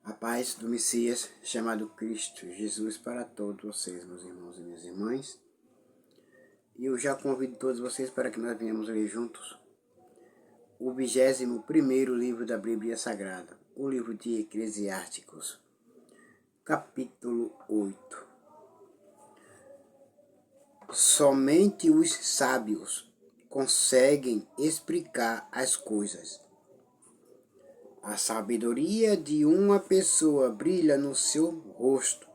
A paz do Messias, chamado Cristo Jesus, para todos vocês, meus irmãos e minhas irmãs. E eu já convido todos vocês para que nós venhamos ler juntos o 21º livro da Bíblia Sagrada, o livro de Eclesiásticos, capítulo 8. Somente os sábios conseguem explicar as coisas. A sabedoria de uma pessoa brilha no seu rosto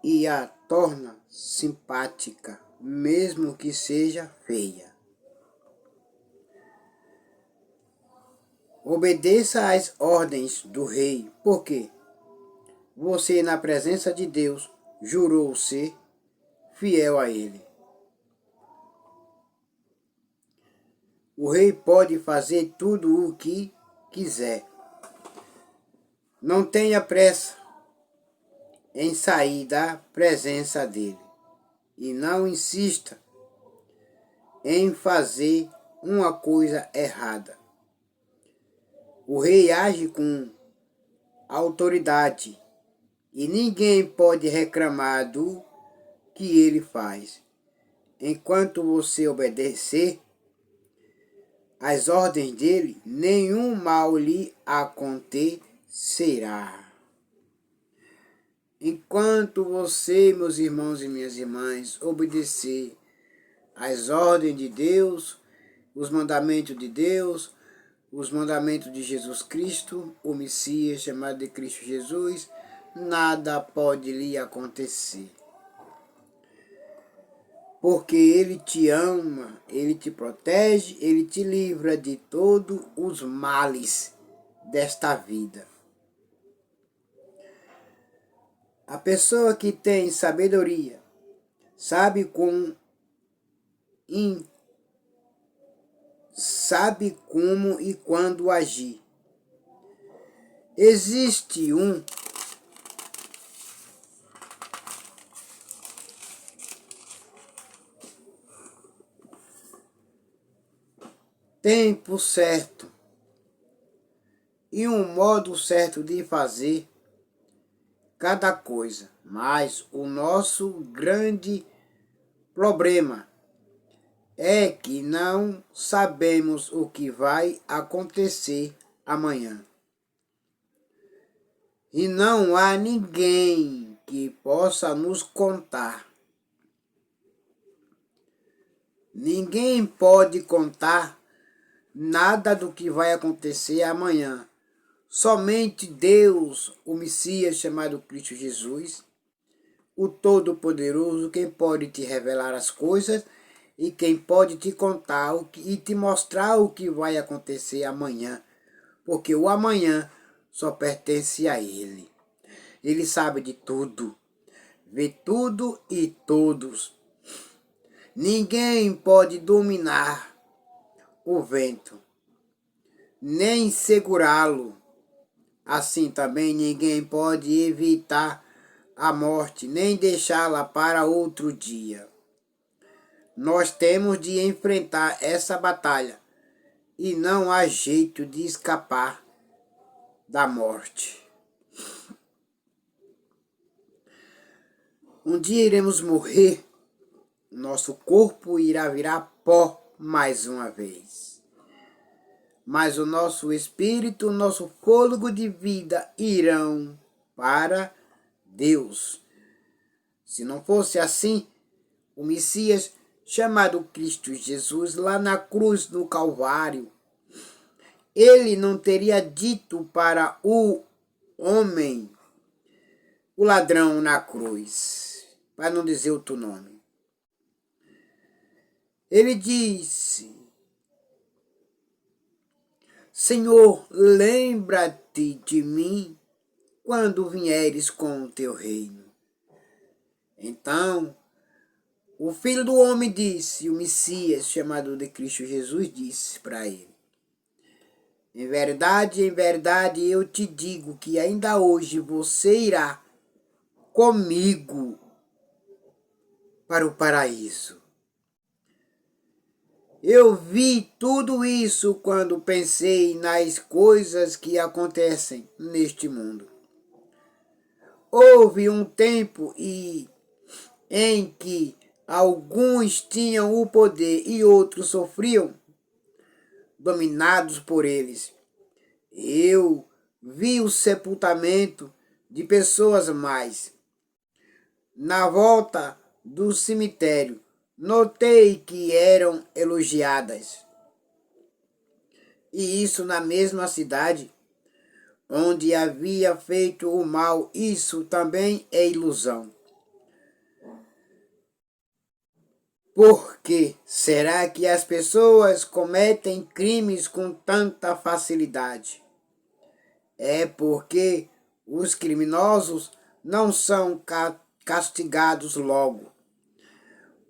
e a torna simpática, mesmo que seja feia. Obedeça às ordens do rei, porque você, na presença de Deus, jurou ser fiel a ele. O rei pode fazer tudo o que quiser. Não tenha pressa em sair da presença dele e não insista em fazer uma coisa errada. O rei age com autoridade e ninguém pode reclamar do que ele faz. Enquanto você obedecer às ordens dele, nenhum mal lhe acontecerá. Enquanto você, meus irmãos e minhas irmãs, obedecer às ordens de Deus, os mandamentos de Deus, os mandamentos de Jesus Cristo, o Messias chamado de Cristo Jesus, nada pode lhe acontecer. Porque Ele te ama, Ele te protege, Ele te livra de todos os males desta vida. A pessoa que tem sabedoria sabe como e quando agir. Existe um tempo certo e um modo certo de fazer cada coisa, mas o nosso grande problema é que não sabemos o que vai acontecer amanhã. E não há ninguém que possa nos contar. Ninguém pode contar nada do que vai acontecer amanhã. Somente Deus, o Messias chamado Cristo Jesus, o Todo-Poderoso, quem pode te revelar as coisas e quem pode te contar e te mostrar o que vai acontecer amanhã. Porque o amanhã só pertence a Ele. Ele sabe de tudo, vê tudo e todos. Ninguém pode dominar o vento, nem segurá-lo. Assim também ninguém pode evitar a morte, nem deixá-la para outro dia. Nós temos de enfrentar essa batalha e não há jeito de escapar da morte. Um dia iremos morrer, nosso corpo irá virar pó mais uma vez. Mas o nosso espírito, o nosso fôlego de vida irão para Deus. Se não fosse assim, o Messias chamado Cristo Jesus lá na cruz do Calvário, ele não teria dito para o homem, o ladrão na cruz, para não dizer outro nome. Ele disse: Senhor, lembra-te de mim quando vieres com o teu reino. Então, o Filho do Homem disse, o Messias chamado de Cristo Jesus disse para ele: em verdade, eu te digo que ainda hoje você irá comigo para o paraíso. Eu vi tudo isso quando pensei nas coisas que acontecem neste mundo. Houve um tempo em que alguns tinham o poder e outros sofriam, dominados por eles. Eu vi o sepultamento de pessoas mais. Na volta do cemitério, notei que eram elogiadas. E isso na mesma cidade onde havia feito o mal, isso também é ilusão. Por que será que as pessoas cometem crimes com tanta facilidade? É porque os criminosos não são castigados logo.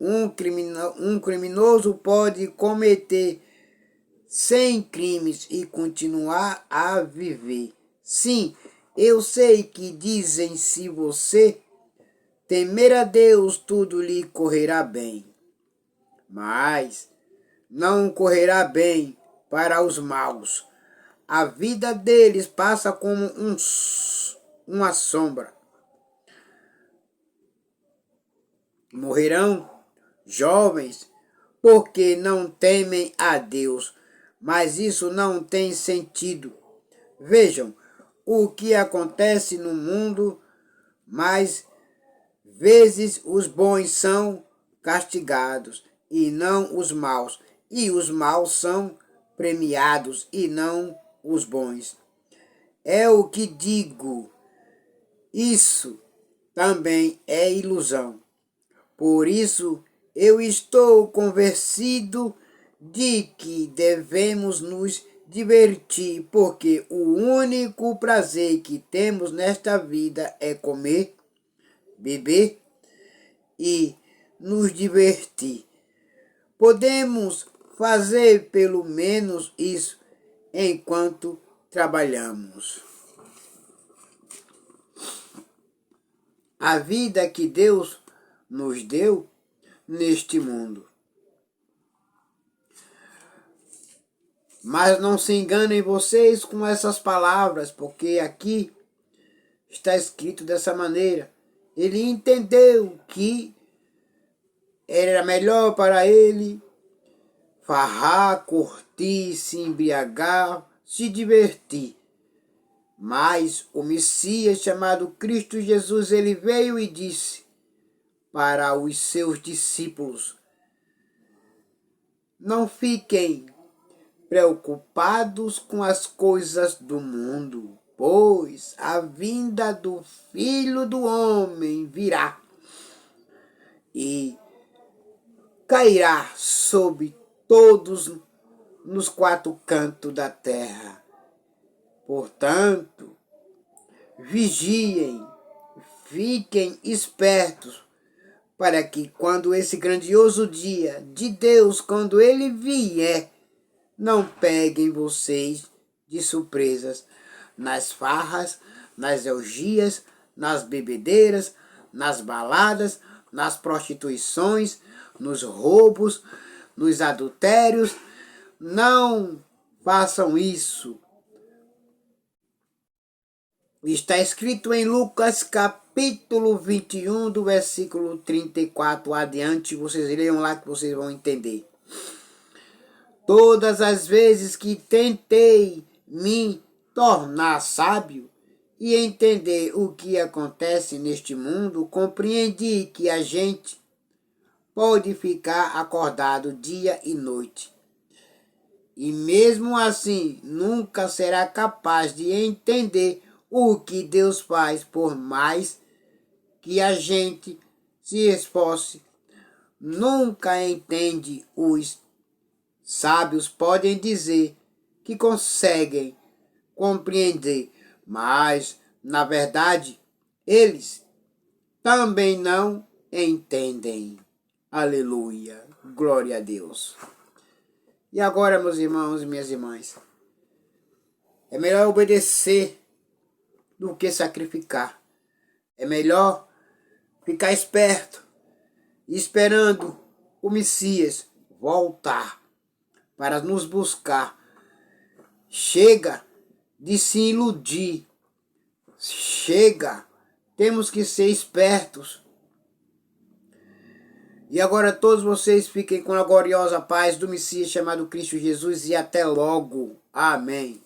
Um criminoso pode cometer 100 crimes e continuar a viver. Sim, eu sei que dizem se você temer a Deus, tudo lhe correrá bem. Mas não correrá bem para os maus. A vida deles passa como uma sombra. Morrerão jovens porque não temem a Deus, mas isso não tem sentido. Vejam o que acontece no mundo, mas vezes os bons são castigados e não os maus, e os maus são premiados e não os bons. É o que digo, isso também é ilusão. Por isso eu estou convencido de que devemos nos divertir, porque o único prazer que temos nesta vida é comer, beber e nos divertir. Podemos fazer pelo menos isso enquanto trabalhamos. A vida que Deus nos deu neste mundo. Mas não se enganem vocês com essas palavras, porque aqui está escrito dessa maneira. Ele entendeu que era melhor para ele farrar, curtir, se embriagar, se divertir. Mas o Messias chamado Cristo Jesus, ele veio e disse para os seus discípulos: não fiquem preocupados com as coisas do mundo, pois a vinda do Filho do Homem virá e cairá sobre todos nos quatro cantos da terra. Portanto, vigiem, fiquem espertos, para que quando esse grandioso dia de Deus, quando ele vier, não peguem vocês de surpresas nas farras, nas orgias, nas bebedeiras, nas baladas, nas prostituições, nos roubos, nos adultérios. Não façam isso. Está escrito em Lucas capítulo 21, do versículo 34 adiante. Vocês leiam lá que vocês vão entender. Todas as vezes que tentei me tornar sábio e entender o que acontece neste mundo, compreendi que a gente pode ficar acordado dia e noite. E mesmo assim, nunca será capaz de entender o que Deus faz, por mais que a gente se esforce. Nunca entende. Os sábios podem dizer que conseguem compreender, mas, na verdade, eles também não entendem. Aleluia. Glória a Deus. E agora, meus irmãos e minhas irmãs, é melhor obedecer do que sacrificar. É melhor ficar esperto, esperando o Messias voltar. para nos buscar. Chega de se iludir. Chega. Temos que ser espertos. E agora todos vocês fiquem com a gloriosa paz do Messias chamado Cristo Jesus e até logo. Amém.